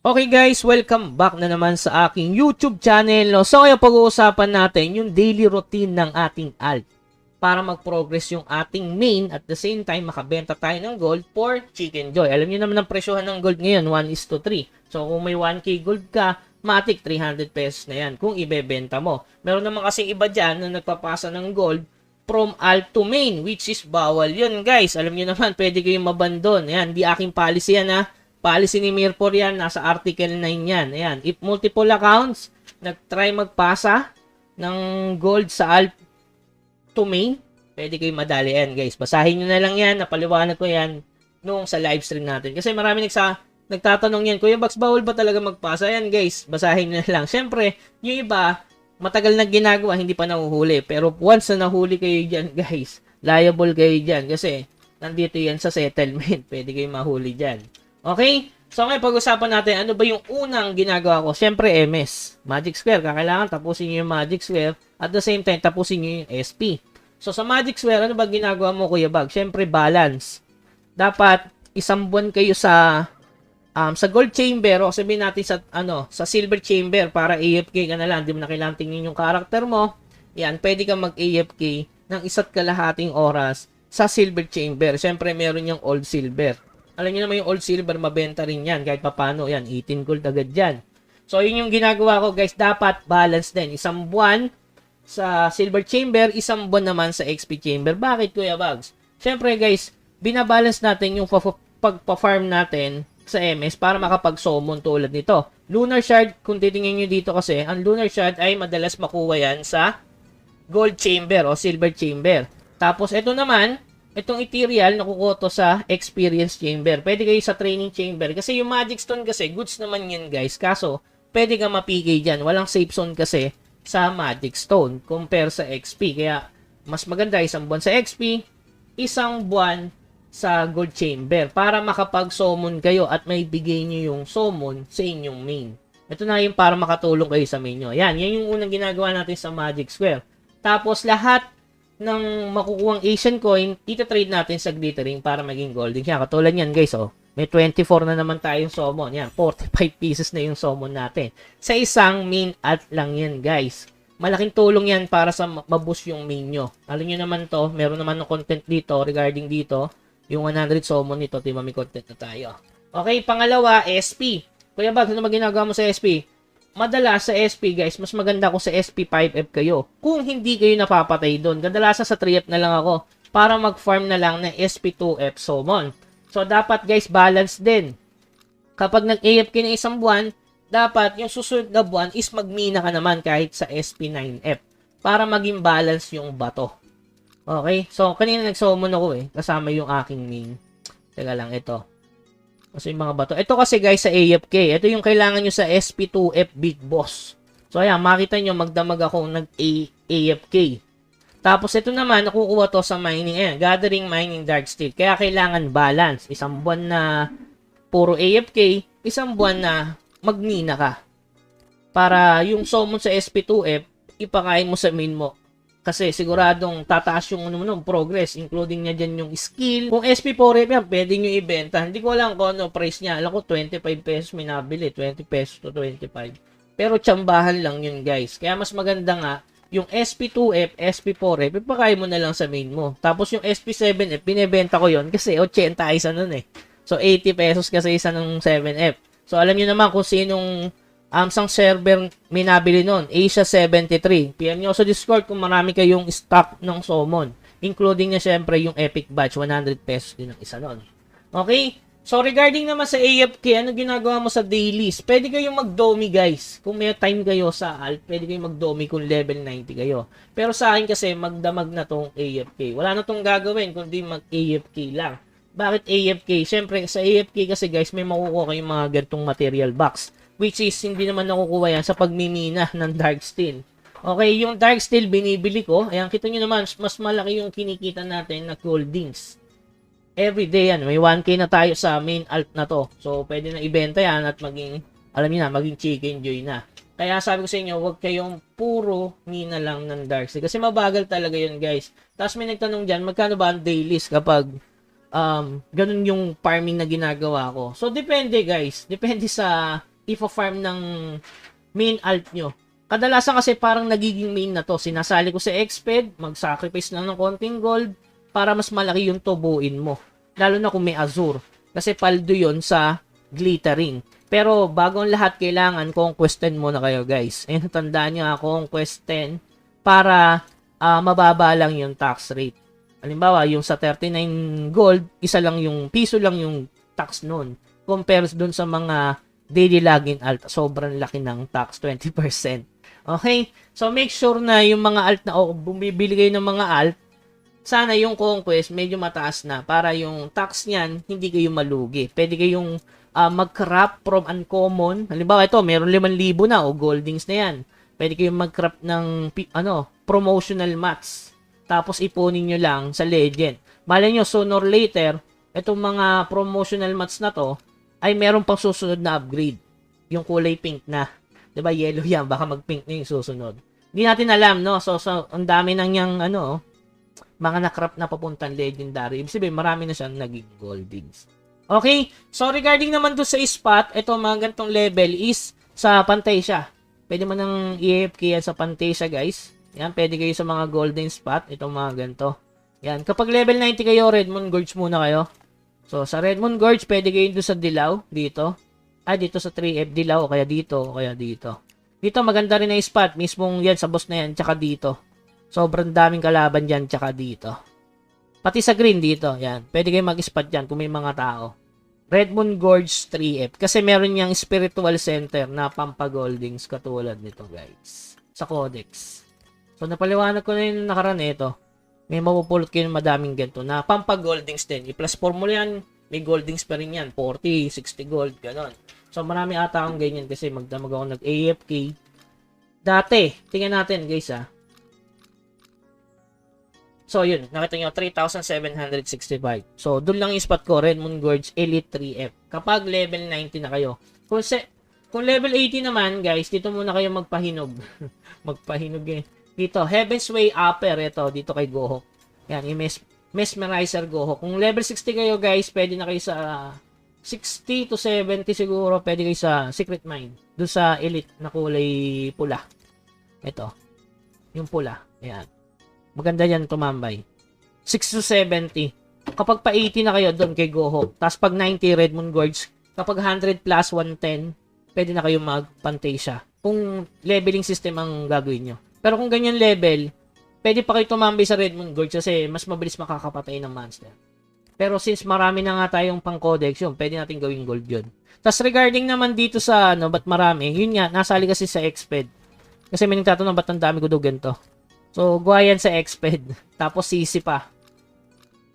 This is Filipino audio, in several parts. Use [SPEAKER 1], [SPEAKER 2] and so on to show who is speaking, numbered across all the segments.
[SPEAKER 1] Okay guys, welcome back na naman sa aking YouTube channel. No? So ngayon pag-uusapan natin yung daily routine ng ating alt para mag-progress yung ating main at the same time makabenta tayo ng gold for Chicken Joy. Alam niyo naman ang presyohan ng gold ngayon, 1:3. So kung may 1k gold ka, matik 300 pesos na yan kung ibebenta mo. Meron naman kasi iba dyan na nagpapasa ng gold from alt to main, which is bawal yun guys. Alam niyo naman, pwede kayong mabandon. Ayan, di aking policy yan ha. Policy ni Mirpor yan, nasa Article 9 yan. Ayan, if multiple accounts nag-try magpasa ng gold sa alt to main, pwede kayo madali yan guys. Basahin nyo na lang yan, napaliwanag ko yan nung sa live stream natin. Kasi marami nagtatanong yan, Kuya Bax, bawal ba talaga magpasa? Yan guys, basahin nyo na lang. Siyempre, yung iba, matagal na ginagawa, hindi pa nahuhuli. Pero once na nahuli kayo dyan guys, liable kayo dyan. Kasi nandito yan sa settlement, pwede kayo mahuli dyan. Okay? So ngayon pag-usapan natin ano ba yung unang ginagawa ko. Siyempre MS, Magic Square. Kakailangan tapusin niyo yung Magic Square at the same time tapusin niyo yung SP. So sa Magic Square, ano ba ginagawa mo Kuya Bag? Siyempre balance. Dapat isang buwan kayo sa Gold Chamber o sabihin natin sa Silver Chamber para AFK ka na lang. Hindi mo na kailangan tingin yung character mo. Yan, pwede kang mag-AFK ng 1.5 oras sa Silver Chamber. Siyempre meron yung Old Silver. Alam niyo naman yung old silver, mabenta rin yan. Kahit papano, yan, 18 gold agad yan. So, yun yung ginagawa ko, guys. Dapat balance din. Isang buwan sa silver chamber, isang buwan naman sa XP chamber. Bakit, Kuya Bugs? Siyempre, guys, binabalance natin yung pagpa-farm natin sa MS para makapag-summon tulad nito. Lunar Shard, kung titingnan nyo dito kasi, ang Lunar Shard ay madalas makuha yan sa gold chamber o silver chamber. Tapos, ito naman, itong ethereal, nakukuha to sa experience chamber. Pwede kayo sa training chamber. Kasi yung magic stone kasi, goods naman yan guys. Kaso, pwede ka mapigay dyan. Walang safe zone kasi sa magic stone compare sa XP. Kaya, mas maganda isang buwan sa XP, isang buwan sa gold chamber. Para makapag-summon kayo at may bigay nyo yung summon sa inyong main. Ito na yung para makatulong kayo sa main nyo. Yan yung unang ginagawa natin sa Magic Square. Tapos, lahat ng makukuhang Asian coin, ita-trade natin sa glittering para maging golden. Yan, katulad yan guys, oh. May 24 na naman tayong summon. Yan, 45 pieces na yung summon natin. Sa isang main alt lang yan guys. Malaking tulong yan para sa maboost yung main nyo. Alam nyo naman to, meron naman ng content dito regarding dito. Yung 100 summon nito, diba may content na tayo. Okay, pangalawa, SP. Kuya Bag, ano ba ginagawa mo sa SP? Madalas sa SP guys, mas maganda ko sa SP 5F kayo. Kung hindi kayo napapatay doon, kadalasan sa 3F na lang ako para mag-farm na lang ng SP 2F summon. So dapat guys, balance din. Kapag nag-AFK ng isang buwan, dapat yung susunod na buwan is magmina ka naman kahit sa SP 9F para maging balance yung bato. Okay? So kanina nag-summon ako kasama yung aking main. Teka lang, ito. Kasi yung mga bato. Ito kasi guys sa AFK. Ito yung kailangan nyo sa SP2F Big Boss. So ayan, makita nyo magdamag ako nag-AFK. Tapos ito naman, nakukuha to sa mining. Ayan, Gathering, Mining, Dark Steel. Kaya kailangan balance. Isang buwan na puro AFK, isang buwan na magmina ka. Para yung summon sa SP2F, ipakain mo sa main mo. Kasi siguradong tataas yung progress, including niya dyan yung skill. Kung SP4F yan, pwede nyo ibenta. Hindi ko alam kung ano price niya. Alam ko 25 pesos may nabili, 20 pesos to 25. Pero tsambahan lang yun guys. Kaya mas maganda nga, yung SP2F, SP4F, ipakain mo na lang sa main mo. Tapos yung SP7F, binibenta ko yon kasi 80 isa nun So 80 pesos kasi isa ng 7F. So alam nyo naman kung sinong sang server may nabili nun, Asia 73. PM nyo sa Discord kung marami kayong stock ng summon. Including na syempre yung Epic Batch, 100 pesos din ang isa nun. Okay? So regarding naman sa AFK, ano ginagawa mo sa dailies? Pwede kayong mag-domi guys. Kung may time kayo sa alt, pwede kayong mag-domi kung level 90 kayo. Pero sa akin kasi magdamag na tong AFK. Wala na tong gagawin kundi mag-AFK lang. Bakit AFK? Syempre sa AFK kasi guys, may makukuha kayong mga ganitong material box. Which is, hindi naman nakukuha yan sa pagmimina ng Dark Steel. Okay, yung Dark Steel binibili ko. Ayan, kita nyo naman, mas malaki yung kinikita natin na holdings. Every day yan. May 1K na tayo sa main alt na to. So, pwede na ibenta yan at maging, alam niyo na, maging Chicken Joy na. Kaya sabi ko sa inyo, huwag kayong puro mina lang ng Dark Steel. Kasi mabagal talaga yun, guys. Tapos may nagtanong dyan, magkano ba ang dailies kapag ganun yung farming na ginagawa ko. So, depende guys. Depende sa ipa-farm ng main alt nyo. Kadalasan kasi parang nagiging main na to. Sinasali ko sa Exped, mag-sacrifice lang ng konting gold para mas malaki yung tubuin mo. Lalo na kung may Azure. Kasi paldo yon sa glittering. Pero bago ang lahat, kailangan conquesten muna kayo guys. And tandaan nyo conquesten para mababa lang yung tax rate. Halimbawa, yung sa 39 gold, piso lang yung tax nun. Compares dun sa mga daily login alt, sobrang laki ng tax, 20%. Okay? So, make sure na yung mga alt na bumibili kayo ng mga alt, sana yung conquest medyo mataas na para yung tax niyan, hindi kayo malugi. Pwede kayong mag-crop from uncommon. Halimbawa, ito, meron 5,000 na o goldings na yan. Pwede kayong mag-crop ng promotional mats. Tapos ipunin nyo lang sa legend. Malay nyo, sooner or later, itong mga promotional mats na to, ay meron pang susunod na upgrade. Yung kulay pink na. Diba, yellow yan. Baka mag-pink na yung susunod. Hindi natin alam, no? So ang dami nang yung, mga nakrap na papuntang legendary. Ibig sabihin, marami na siyang naging goldings. Okay? So, regarding naman doon sa spot, ito mga ganitong level is sa pantay siya. Pwede mo nang i-AFK yan sa pantay siya, guys. Yan, pwede kayo sa mga golden spot. Itong mga ganito. Yan, kapag level 90 kayo, Red Moon Gorge muna kayo. So, sa Red Moon Gorge, pwede kayo doon sa Dilaw, dito. Dito sa 3F Dilaw, o kaya dito, o kaya dito. Dito, maganda rin na spot. Mismong yan, sa boss na yan, tsaka dito. Sobrang daming kalaban dyan, tsaka dito. Pati sa green dito, yan. Pwede kayo mag-spot dyan kung may mga tao. Red Moon Gorge 3F. Kasi meron niyang spiritual center na pampagoldings katulad nito, guys. Sa Codex. So, napaliwanag ko na yung nakaraan ito. May mapupulot kayo ng madaming ganito na pampagoldings din. I-plus 4 mo yan, may goldings pa rin yan. 40, 60 gold, ganon. So, marami ata akong ganyan kasi magdamag ako nag-AFK. Dati, tingnan natin, guys, So, yun. Nakita nyo, 3,765. So, doon lang yung spot ko, Red Moon Gorge Elite 3F. Kapag level 90 na kayo. Kung level 80 naman, guys, dito muna kayo magpahinog. Magpahinog eh. Dito, Heaven's Way Upper. Ito, dito kay Gohok. Yan, yung Mesmerizer Gohok. Kung level 60 kayo, guys, pwede na kayo sa 60 to 70 siguro. Pwede kayo sa Secret Mine. Doon sa Elite na kulay pula. Ito. Yung pula. Ayan. Maganda yan tumambay. 6 to 70. Kapag pa 80 na kayo, doon kay Gohok. Tapos pag 90, Red Moon Gorge. Kapag 100 plus 110, pwede na kayo mag-Pantasia. Kung leveling system ang gagawin nyo. Pero kung ganyan level, pwede pa kayo tumambay sa Red Moon Gorge kasi mas mabilis makakapatay ng monster. Pero since marami na nga tayong pang codex yun, pwede natin gawing gold yun. Tapos regarding naman dito sa ba't marami, yun nga, nasali kasi sa Exped. Kasi may nagtatanong ba't ang dami ko daw ganito. So, gawa yan sa Exped. Tapos CC pa.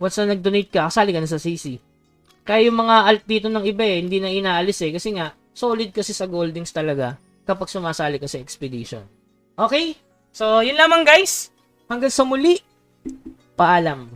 [SPEAKER 1] Once na nag-donate ka, kasali ka na sa CC. Kaya yung mga alt dito ng iba hindi na inaalis kasi nga, solid kasi sa goldings talaga kapag sumasali ka sa expedition. Okay? So, yun lamang guys. Hanggang sa muli. Paalam.